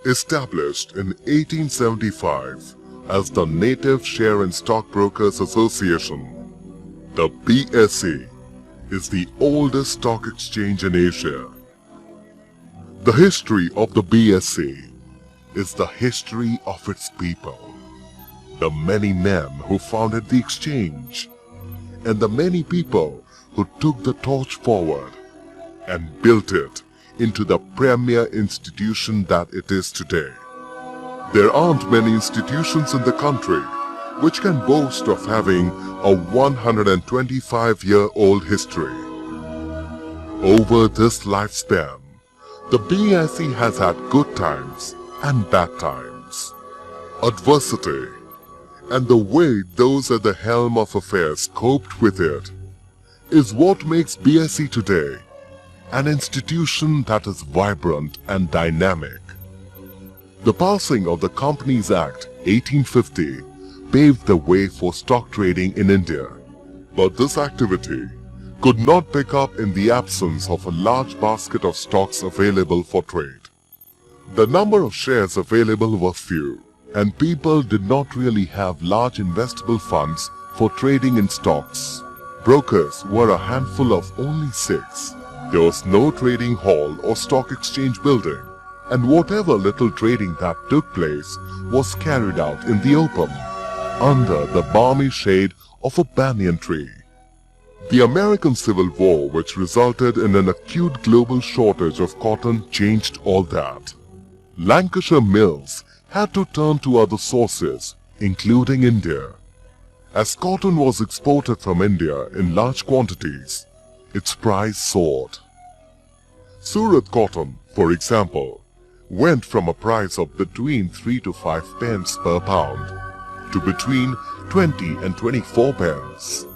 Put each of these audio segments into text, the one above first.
Established in 1875 as the Native Share and Stockbrokers Association, the BSE is the oldest stock exchange in Asia. The history of the BSE is the history of its people, the many men who founded the exchange, and the many people who took the torch forward and built it into the premier institution that it is today. There aren't many institutions in the country which can boast of having a 125-year-old history. Over this lifespan, the BSE has had good times and bad times. Adversity and the way those at the helm of affairs coped with it is what makes BSE today an institution that is vibrant and dynamic. The passing of the Companies Act 1850 paved the way for stock trading in India, but this activity could not pick up in the absence of a large basket of stocks available for trade. The number of shares available was few, and people did not really have large investable funds for trading in stocks. Brokers were a handful of only 6. There was no trading hall or stock exchange building, and whatever little trading that took place was carried out in the open, under the balmy shade of a banyan tree. The American Civil War, which resulted in an acute global shortage of cotton, changed all that. Lancashire mills had to turn to other sources, including India. As cotton was exported from India in large quantities, its price soared. Surat cotton, for example, went from a price of between 3 to 5 pence per pound to between 20 and 24 pence.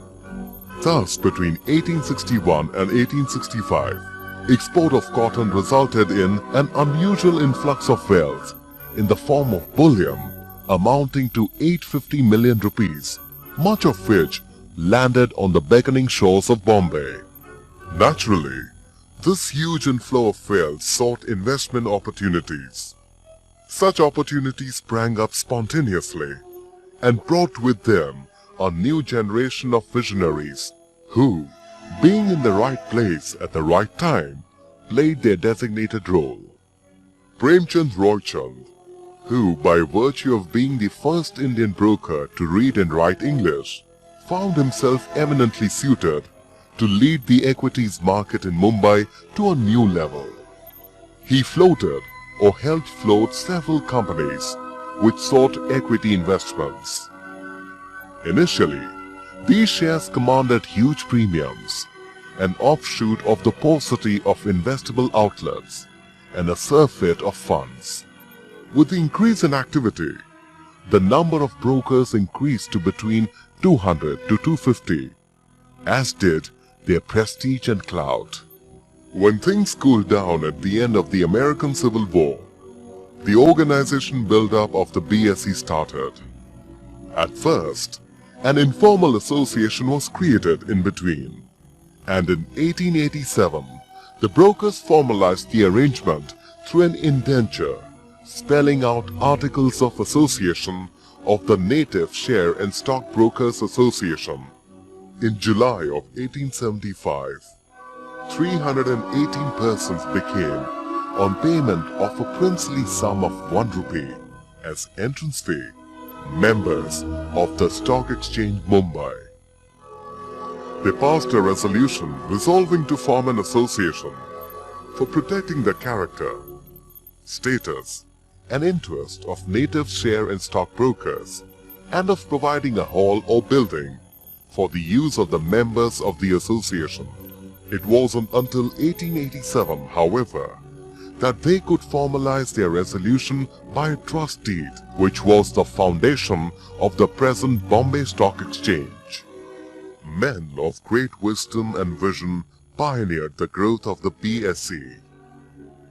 Thus, between 1861 and 1865, export of cotton resulted in an unusual influx of wealth in the form of bullion amounting to 850 million rupees, much of which landed on the beckoning shores of Bombay. Naturally, this huge inflow of wealth sought investment opportunities. Such opportunities sprang up spontaneously and brought with them a new generation of visionaries who, being in the right place at the right time, played their designated role. Premchand Roychand, who, by virtue of being the first Indian broker to read and write English, found himself eminently suited to lead the equities market in Mumbai to a new level. He floated or helped float several companies which sought equity investments. Initially, these shares commanded huge premiums, an offshoot of the paucity of investable outlets and a surfeit of funds. With the increase in activity, the number of brokers increased to between 200 to 250, as did their prestige and clout. When things cooled down at the end of the American Civil War, the organization build-up of the BSE started. At first, an informal association was created in between, and in 1887, the brokers formalized the arrangement through an indenture, spelling out Articles of Association of the Native Share and Stockbrokers Association. In July of 1875, 318 persons became, on payment of a princely sum of 1 rupee as entrance fee, members of the Stock Exchange Mumbai. They passed a resolution resolving to form an association for protecting the character, status, and interest of native share and stockbrokers, and of providing a hall or building for the use of the members of the association. It wasn't until 1887, however, that they could formalize their resolution by a trust deed, which was the foundation of the present Bombay Stock Exchange. Men of great wisdom and vision pioneered the growth of the BSE.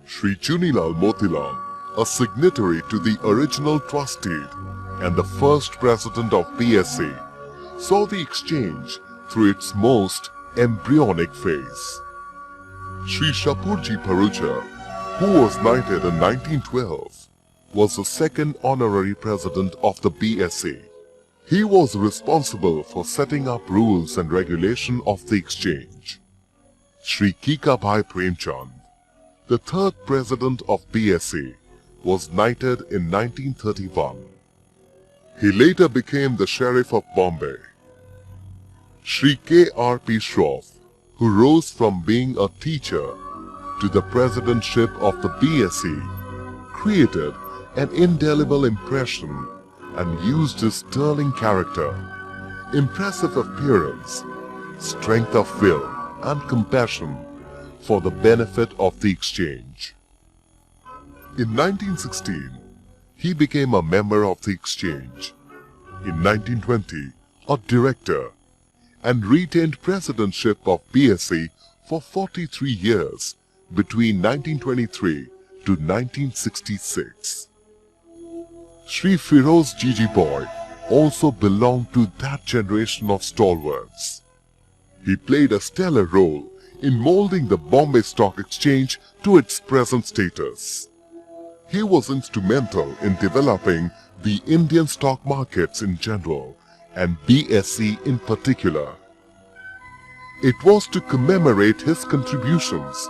Sri Chunilal Motilal, a signatory to the original trust deed and the first president of BSE, saw the exchange through its most embryonic phase. Sri Shapurji Bharucha, who was knighted in 1912, was the second honorary president of the BSE. He was responsible for setting up rules and regulation of the exchange. Shri Kikabhai Premchand, the third president of BSE, was knighted in 1931. He later became the Sheriff of Bombay. Shri K.R.P. Shroff, who rose from being a teacher to the presidentship of the BSE, created an indelible impression and used his sterling character, impressive appearance, strength of will, and compassion for the benefit of the exchange. In 1916, he became a member of the exchange. In 1920, a director, and retained presidentship of BSE for 43 years between 1923 to 1966. Shri Firoz Jiji Boy also belonged to that generation of stalwarts. He played a stellar role in molding the Bombay Stock Exchange to its present status. He was instrumental in developing the Indian stock markets in general and BSE in particular. It was to commemorate his contributions,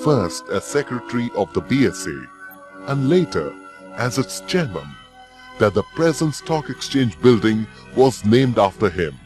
first as secretary of the BSE and later as its chairman, that the present stock exchange building was named after him.